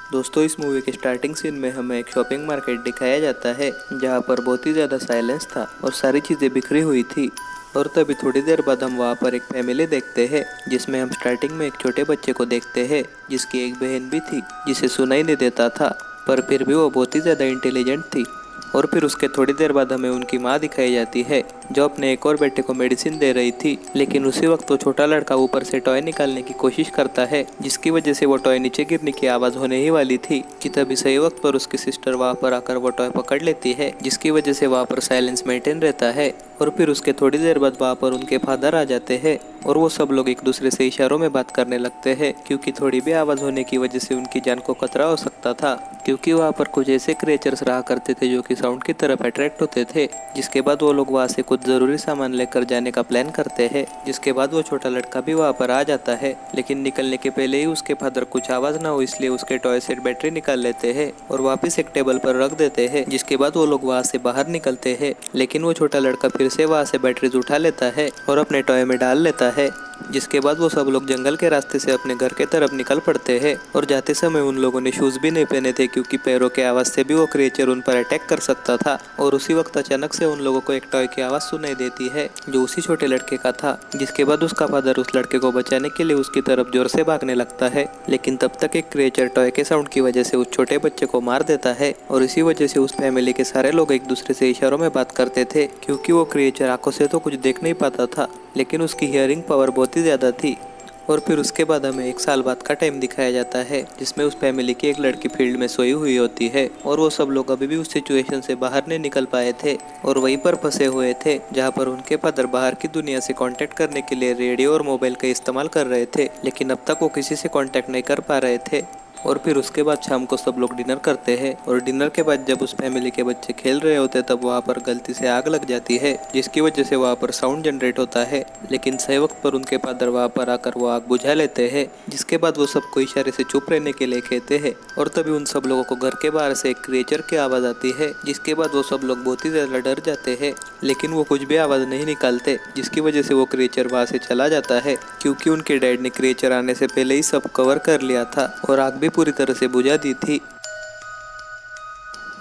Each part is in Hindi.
दोस्तों, इस मूवी के स्टार्टिंग सीन में हमें एक शॉपिंग मार्केट दिखाया जाता है जहाँ पर बहुत ही ज़्यादा साइलेंस था और सारी चीज़ें बिखरी हुई थी। और तभी थोड़ी देर बाद हम वहाँ पर एक फैमिली देखते हैं जिसमें हम स्टार्टिंग में एक छोटे बच्चे को देखते हैं जिसकी एक बहन भी थी जिसे सुनाई नहीं देता था, पर फिर भी वो बहुत ही ज़्यादा इंटेलिजेंट थी। और फिर उसके थोड़ी देर बाद हमें उनकी माँ दिखाई जाती है जो अपने एक और बेटे को मेडिसिन दे रही थी। लेकिन उसी वक्त वो छोटा लड़का ऊपर से टॉय निकालने की कोशिश करता है जिसकी वजह से वो टॉय नीचे गिरने की आवाज़ होने ही वाली थी कि तभी सही वक्त पर उसकी सिस्टर वहाँ पर आकर वो टॉय पकड़ लेती है जिसकी वजह से वहाँ पर साइलेंस मेंटेन रहता है। और फिर उसके थोड़ी देर बाद वहाँ पर उनके फादर आ जाते हैं और वो सब लोग एक दूसरे से इशारों में बात करने लगते हैं क्योंकि थोड़ी भी आवाज़ होने की वजह से उनकी जान को खतरा हो सकता था, क्योंकि वहाँ पर कुछ ऐसे क्रिएचर्स रहा करते थे जो कि साउंड की तरफ अट्रैक्ट होते थे। जिसके बाद वो लोग वहाँ से कुछ ज़रूरी सामान लेकर जाने का प्लान करते हैं। जिसके बाद वो छोटा लड़का भी वहाँ पर आ जाता है, लेकिन निकलने के पहले ही उसके फादर कुछ आवाज़ ना हो इसलिए उसके टॉय से बैटरी निकाल लेते हैं और वापस एक टेबल पर रख देते हैं। जिसके बाद वो लोग वहाँ से बाहर निकलते हैं, लेकिन वो छोटा लड़का फिर से वहाँ से बैटरीज उठा लेता है और अपने टॉय में डाल लेता है। जिसके बाद वो सब लोग जंगल के रास्ते से अपने घर के तरफ निकल पड़ते हैं और जाते समय उन लोगों ने शूज़ भी नहीं पहने थे क्योंकि पैरों के आवाज़ से भी वो क्रिएचर उन पर अटैक कर सकता था। और उसी वक्त अचानक से उन लोगों को एक टॉय की आवाज़ सुनाई देती है जो उसी छोटे लड़के का था। जिसके बाद उसका फादर उस लड़के को बचाने के लिए उसकी तरफ जोर से भागने लगता है, लेकिन तब तक एक क्रिएचर टॉय के साउंड की वजह से उस छोटे बच्चे को मार देता है। और इसी वजह से उस फैमिली के सारे लोग एक दूसरे से इशारों में बात करते थे क्योंकि वो क्रिएचर आंखों से तो कुछ देख नहीं पाता था, लेकिन उसकी हियरिंग पावर बहुत ही ज़्यादा थी। और फिर उसके बाद हमें एक साल बाद का टाइम दिखाया जाता है जिसमें उस फैमिली की एक लड़की फील्ड में सोई हुई होती है और वो सब लोग अभी भी उस सिचुएशन से बाहर नहीं निकल पाए थे और वहीं पर फंसे हुए थे जहाँ पर उनके फादर बाहर की दुनिया से कांटेक्ट करने के लिए रेडियो और मोबाइल का इस्तेमाल कर रहे थे, लेकिन अब तक वो किसी से कांटेक्ट नहीं कर पा रहे थे। और फिर उसके बाद शाम को सब लोग डिनर करते हैं और डिनर के बाद जब उस फैमिली के बच्चे खेल रहे होते तब वहाँ पर गलती से आग लग जाती है जिसकी वजह से वहाँ पर साउंड जनरेट होता है, लेकिन सही वक्त पर उनके फादर वहाँ पर आकर वो आग बुझा लेते हैं। जिसके बाद वो सबको इशारे से चुप रहने के लिए कहते हैं और तभी उन सब लोगों को घर के बाहर से एक क्रिएचर की आवाज़ आती है। जिसके बाद वो सब लोग बहुत ही ज़्यादा डर जाते हैं, लेकिन वो कुछ भी आवाज़ नहीं निकालते जिसकी वजह से वो क्रिएचर वहाँ से चला जाता है क्योंकि उनके डैड ने क्रिएचर आने से पहले ही सब कवर कर लिया था और आग भी पूरी तरह से बुझा दी थी।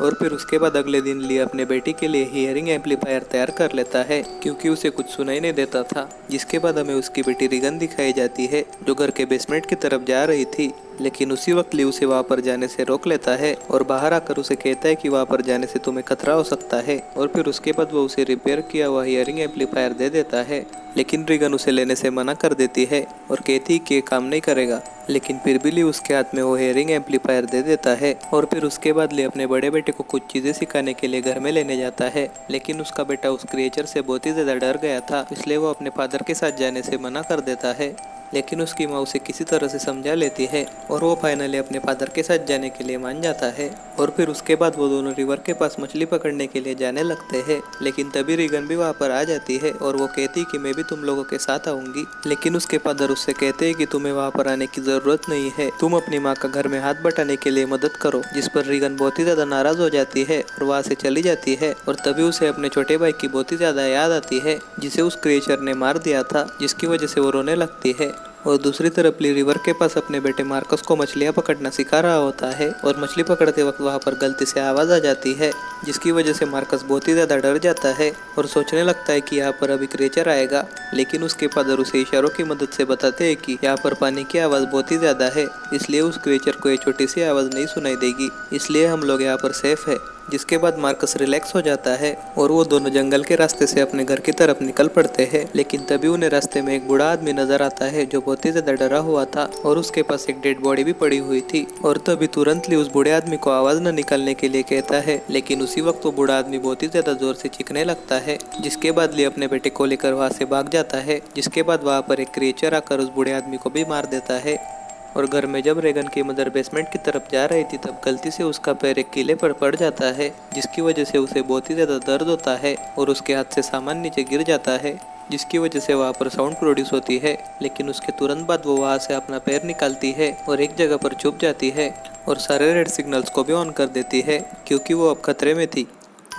और फिर उसके बाद अगले दिन ली अपने बेटी के लिए हियरिंग एम्पलीफायर तैयार कर लेता है क्योंकि उसे कुछ सुनाई नहीं देता था। जिसके बाद हमें उसकी बेटी रिगन दिखाई जाती है जो घर के बेसमेंट की तरफ जा रही थी, लेकिन उसी वक्त ली उसे वहाँ पर जाने से रोक लेता है और बाहर आकर उसे कहता है कि वहाँ पर जाने से तुम्हें खतरा हो सकता है। और फिर उसके बाद वो उसे रिपेयर किया हुआ हियरिंग एम्पलीफायर दे देता है, लेकिन रिगन उसे लेने से मना कर देती है और कहती है कि ये काम नहीं करेगा, लेकिन फिर भी ली उसके हाथ में वो हियरिंग एम्पलीफायर दे देता है। और फिर उसके बाद ली अपने बड़े बेटे को कुछ चीज़ें सिखाने के लिए घर में लेने जाता है, लेकिन उसका बेटा उस क्रिएचर से बहुत ही ज़्यादा डर गया था इसलिए वो अपने फादर के साथ जाने से मना कर देता है। लेकिन उसकी माँ उसे किसी तरह से समझा लेती है और वो फाइनली अपने फादर के साथ जाने के लिए मान जाता है। और फिर उसके बाद वो दोनों रिवर के पास मछली पकड़ने के लिए जाने लगते हैं, लेकिन तभी रिगन भी वहाँ पर आ जाती है और वो कहती कि मैं भी तुम लोगों के साथ आऊँगी। लेकिन उसके फादर उससे कहते हैं कि तुम्हें वहाँ पर आने की ज़रूरत नहीं है, तुम अपनी माँ का घर में हाथ बटाने के लिए मदद करो। जिस पर रिगन बहुत ही ज़्यादा नाराज़ हो जाती है और वहाँ से चली जाती है। और तभी उसे अपने छोटे भाई की बहुत ही ज़्यादा याद आती है जिसे उस क्रिएचर ने मार दिया था, जिसकी वजह से वो रोने लगती है। और दूसरी तरफ ली रिवर के पास अपने बेटे मार्कस को मछलियाँ पकड़ना सिखा रहा होता है और मछली पकड़ते वक्त वहाँ पर गलती से आवाज़ आ जाती है जिसकी वजह से मार्कस बहुत ही ज़्यादा डर जाता है और सोचने लगता है कि यहाँ पर अभी क्रिएचर आएगा। लेकिन उसके फादर उसे इशारों की मदद से बताते हैं कि यहाँ पर पानी की आवाज़ बहुत ही ज़्यादा है, इसलिए उस क्रिएचर को ये छोटी सी आवाज़ नहीं सुनाई देगी, इसलिए हम लोग यहाँ पर सेफ है। जिसके बाद मार्कस रिलैक्स हो जाता है और वो दोनों जंगल के रास्ते से अपने घर की तरफ निकल पड़ते हैं। लेकिन तभी उन्हें रास्ते में एक बूढ़ा आदमी नजर आता है जो बहुत ही ज्यादा डरा हुआ था और उसके पास एक डेड बॉडी भी पड़ी हुई थी। और तभी तुरंत ली उस बूढ़े आदमी को आवाज न निकालने के लिए कहता है, लेकिन उसी वक्त वो बूढ़ा आदमी बहुत ही ज्यादा जोर से चीखने लगता है। जिसके बाद ली अपने बेटे को लेकर वहाँ से भाग जाता है। जिसके बाद वहाँ पर एक क्रिएचर आकर उस बूढ़े आदमी को भी मार देता है। और घर में जब रेगन की मदर बेसमेंट की तरफ जा रही थी तब गलती से उसका पैर एक किले पर पड़ जाता है जिसकी वजह से उसे बहुत ही ज़्यादा दर्द होता है और उसके हाथ से सामान नीचे गिर जाता है जिसकी वजह से वहाँ पर साउंड प्रोड्यूस होती है। लेकिन उसके तुरंत बाद वो वहाँ से अपना पैर निकालती है और एक जगह पर छुप जाती है और सारे रेड सिग्नल्स को भी ऑन कर देती है क्योंकि वो अब खतरे में थी।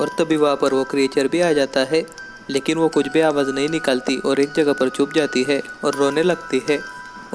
और तभी वहाँ पर वो क्रिएचर भी आ जाता है, लेकिन वो कुछ भी आवाज़ नहीं निकालती और एक जगह पर छुप जाती है और रोने लगती है।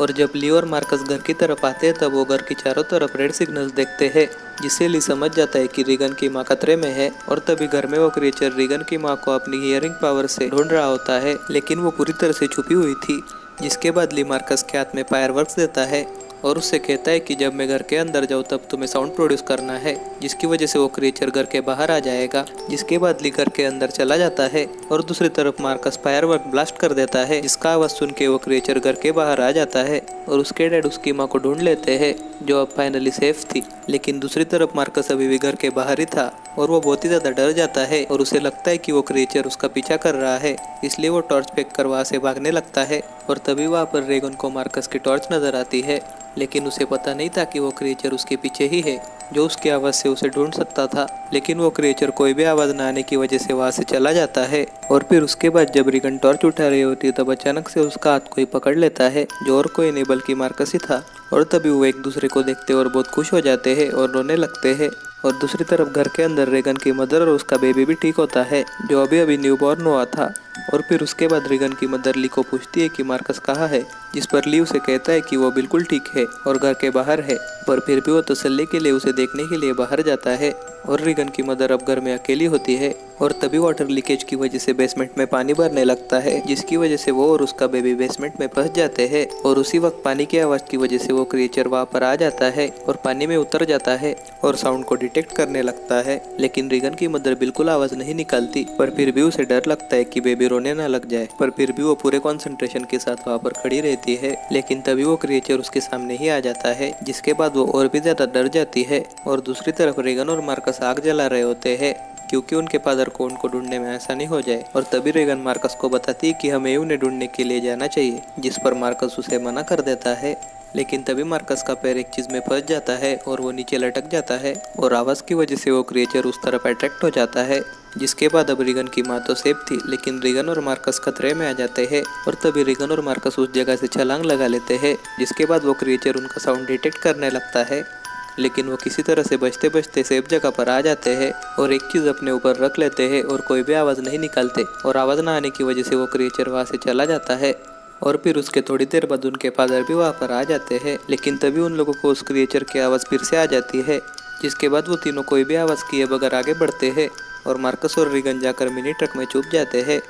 और जब ली और मार्कस घर की तरफ आते हैं तब वो घर की चारों तरफ रेड सिग्नल्स देखते हैं, जिससे ली समझ जाता है कि रीगन की माँ खतरे में है। और तभी घर में वो क्रिएचर रीगन की माँ को अपनी हियरिंग पावर से ढूंढ रहा होता है, लेकिन वो पूरी तरह से छुपी हुई थी। जिसके बाद ली मार्कस के हाथ में फायरवर्क्स देता है और उससे कहता है कि जब मैं घर के अंदर जाऊँ तब तुम्हें साउंड प्रोड्यूस करना है, जिसकी वजह से वो क्रिएचर घर के बाहर आ जाएगा। जिसके बाद ली घर के अंदर चला जाता है और दूसरी तरफ मार्कस फायरवर्क ब्लास्ट कर देता है, जिसका आवाज़ सुन के वो क्रिएचर घर के बाहर आ जाता है और उसके डैड उसकी माँ को ढूंढ लेते हैं, जो अब फाइनली सेफ थी। लेकिन दूसरी तरफ मार्कस अभी भी घर के बाहर ही था और वो बहुत ही ज़्यादा डर जाता है और उसे लगता है कि वो क्रिएचर उसका पीछा कर रहा है, इसलिए वो टॉर्च फेंक कर वहाँ से भागने लगता है। और तभी वहाँ पर रीगन को मार्कस की टॉर्च नजर आती है, लेकिन उसे पता नहीं था कि वो क्रिएचर उसके पीछे ही है, जो उसकी आवाज़ से उसे ढूंढ सकता था। लेकिन वो क्रिएचर कोई भी आवाज़ न आने की वजह से वहाँ से चला जाता है। और फिर उसके बाद जब रीगन टॉर्च उठा रही होती है तब अचानक से उसका हाथ कोई पकड़ लेता है, जो और कोई नहीं बल्कि मार्कस ही था। और तभी वो एक दूसरे को देखते और बहुत खुश हो जाते हैं और रोने लगते हैं। और दूसरी तरफ घर के अंदर रीगन की मदर और उसका बेबी भी ठीक होता है, जो अभी अभी न्यूबॉर्न हुआ था। और फिर उसके बाद रीगन की मदर ली को पूछती है कि मार्कस कहाँ है, जिस पर ली उसे कहता है कि वो बिल्कुल ठीक है और घर के बाहर है, पर फिर भी वो तसल्ली के लिए उसे देखने के लिए बाहर जाता है। और रीगन की मदर अब घर में अकेली होती है और तभी वाटर लीकेज की वजह से बेसमेंट में पानी भरने लगता है, जिसकी वजह से वो और उसका बेबी बेसमेंट में फंस जाते हैं। और उसी वक्त पानी की आवाज़ की वजह से वो क्रिएचर वहाँ पर आ जाता है और पानी में उतर जाता है और साउंड को डिटेक्ट करने लगता है। लेकिन रीगन की मदर बिल्कुल आवाज़ नहीं निकालती, पर फिर भी उसे डर लगता है कि बेबी रोने ना लग जाए, पर फिर भी वो पूरे कॉन्सेंट्रेशन के साथ वहाँ पर खड़ी रहती है। लेकिन तभी वो क्रिएचर उसके सामने ही आ जाता है, जिसके बाद वो और भी ज़्यादा डर जाती है। और दूसरी तरफ रीगन और मार्कस आग जला रहे होते हैं, क्योंकि उनके फादर को उनको ढूंढने में आसानी हो जाए। और तभी रीगन मार्कस को बताती है कि हमें उन्हें ढूंढने के लिए जाना चाहिए, जिस पर मार्कस उसे मना कर देता है। लेकिन तभी मार्कस का पैर एक चीज़ में फंस जाता है और वो नीचे लटक जाता है और आवाज़ की वजह से वो क्रिएचर उस तरफ अट्रैक्ट हो जाता है। जिसके बाद अब रीगन की माँ तो सेफ थी, लेकिन रीगन और मार्कस खतरे में आ जाते हैं। और तभी रीगन और मार्कस उस जगह से छलांग लगा लेते हैं, जिसके बाद वो क्रिएचर उनका साउंड डिटेक्ट करने लगता है। लेकिन वो किसी तरह से बचते बचते सेफ जगह पर आ जाते हैं और एक चीज़ अपने ऊपर रख लेते हैं और कोई भी आवाज़ नहीं निकालते। और आवाज़ ना आने की वजह से वो क्रिएचर वहाँ से चला जाता है। और फिर उसके थोड़ी देर बाद उनके फादर भी वहाँ पर आ जाते हैं, लेकिन तभी उन लोगों को उस क्रिएचर की आवाज़ फिर से आ जाती है, जिसके बाद वो तीनों कोई भी आवाज़ किए बगैर आगे बढ़ते हैं और मार्कस और रीगन जाकर मिनी ट्रक में छुप जाते हैं।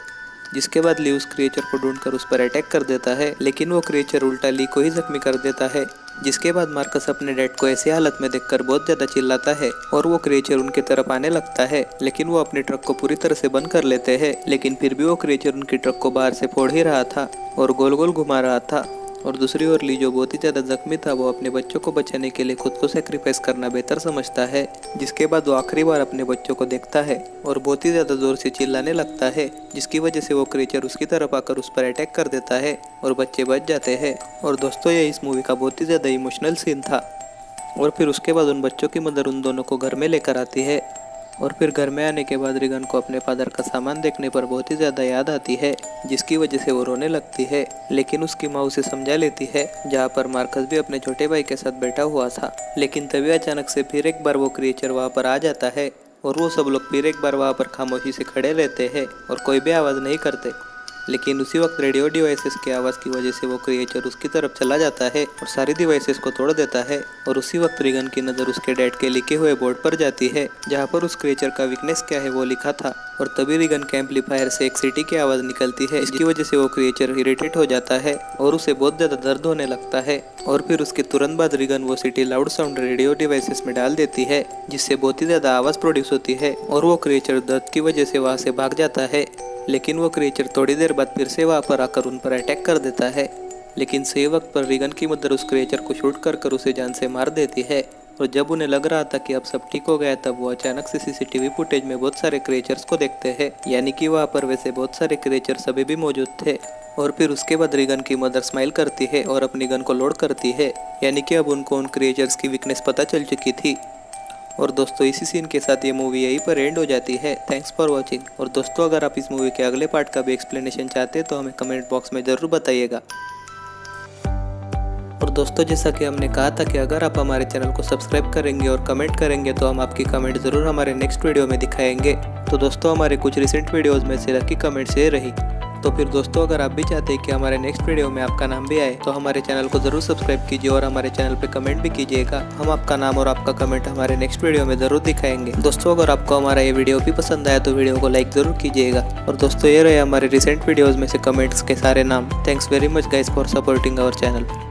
जिसके बाद ली उस क्रिएचर को ढूंढकर उस पर अटैक कर देता है, लेकिन वो क्रिएचर उल्टा ली को ही जख्मी कर देता है। जिसके बाद मार्कस अपने डैड को ऐसी हालत में देखकर बहुत ज़्यादा चिल्लाता है और वो क्रिएचर उनकी तरफ आने लगता है, लेकिन वो अपने ट्रक को पूरी तरह से बंद कर लेते हैं। लेकिन फिर भी वो क्रिएचर उनकी ट्रक को बाहर से फोड़ ही रहा था और गोल गोल घुमा रहा था। और दूसरी ओर ली, जो बहुत ही ज़्यादा जख्मी था, वो अपने बच्चों को बचाने के लिए खुद को सेक्रीफाइस करना बेहतर समझता है। जिसके बाद वो आखिरी बार अपने बच्चों को देखता है और बहुत ही ज़्यादा ज़ोर से चिल्लाने लगता है, जिसकी वजह से वो क्रिएचर उसकी तरफ आकर उस पर अटैक कर देता है और बच्चे बच जाते हैं। और दोस्तों, ये इस मूवी का बहुत ही ज़्यादा इमोशनल सीन था। और फिर उसके बाद उन बच्चों की मदर उन दोनों को घर में लेकर आती है। और फिर घर में आने के बाद रीगन को अपने फादर का सामान देखने पर बहुत ही ज़्यादा याद आती है, जिसकी वजह से वो रोने लगती है। लेकिन उसकी माँ उसे समझा लेती है, जहाँ पर मार्कस भी अपने छोटे भाई के साथ बैठा हुआ था। लेकिन तभी अचानक से फिर एक बार वो क्रिएचर वहाँ पर आ जाता है और वो सब लोग फिर एक बार वहाँ पर खामोशी से खड़े रहते हैं और कोई भी आवाज़ नहीं करते। लेकिन उसी वक्त रेडियो डिवाइसेस की आवाज़ की वजह से वो क्रिएचर उसकी तरफ चला जाता है और सारी डिवाइसेस को तोड़ देता है। और उसी वक्त रीगन की नज़र उसके डैड के लिखे हुए बोर्ड पर जाती है, जहाँ पर उस क्रिएचर का वीकनेस क्या है वो लिखा था। और तभी रीगन के एम्पलीफायर से एक सीटी की आवाज़ निकलती है, इसकी वजह से वो क्रिएचर इरिटेट हो जाता है और उसे बहुत ज़्यादा दर्द होने लगता है। और फिर उसके तुरंत बाद रीगन वो सीटी लाउड साउंड रेडियो डिवाइसेस में डाल देती है, जिससे बहुत ही ज़्यादा आवाज़ प्रोड्यूस होती है और वो क्रिएचर दर्द की वजह से वहाँ से भाग जाता है। लेकिन वो क्रिएचर थोड़ी देर बाद फिर से वहाँ पर आकर उन पर अटैक कर देता है। लेकिन सही वक्त पर रीगन की मदर उस क्रिएचर को शूट कर उसे जान से मार देती है। और जब उन्हें लग रहा था कि अब सब ठीक हो गया, तब वो अचानक से सीसीटीवी फुटेज में बहुत सारे क्रिएचर्स को देखते हैं, यानी कि वहाँ पर वैसे बहुत सारे क्रिएचर्स अभी भी मौजूद थे। और फिर उसके बाद रीगन की मदर स्माइल करती है और अपनी गन को लोड करती है, यानी कि अब उनको उन क्रिएचर्स की वीकनेस पता चल चुकी थी। और दोस्तों, इसी सीन के साथ ये मूवी यहीं पर एंड हो जाती है। Thanks for watching. और दोस्तों, अगर आप इस मूवी के अगले पार्ट का भी एक्सप्लेनेशन चाहते हैं तो हमें कमेंट बॉक्स में ज़रूर बताइएगा। और दोस्तों, जैसा कि हमने कहा था कि अगर आप हमारे चैनल को सब्सक्राइब करेंगे और कमेंट करेंगे तो हम आपकी कमेंट ज़रूर हमारे नेक्स्ट वीडियो में दिखाएंगे। तो दोस्तों, हमारे कुछ रिसेंट वीडियोज़ में से लकी कमेंट्स ये रही। तो फिर दोस्तों अगर आप भी चाहते हैं कि हमारे नेक्स्ट वीडियो में आपका नाम भी आए तो हमारे चैनल को जरूर सब्सक्राइब कीजिए और हमारे चैनल पे कमेंट भी कीजिएगा। हम आपका नाम और आपका कमेंट हमारे नेक्स्ट वीडियो में जरूर दिखाएंगे। दोस्तों अगर आपको हमारा ये वीडियो भी पसंद आया तो वीडियो को लाइक जरूर कीजिएगा। और दोस्तों ये रहे हमारे रिसेंट वीडियोज में से कमेंट्स के सारे नाम। Thanks very much guys for supporting our channel.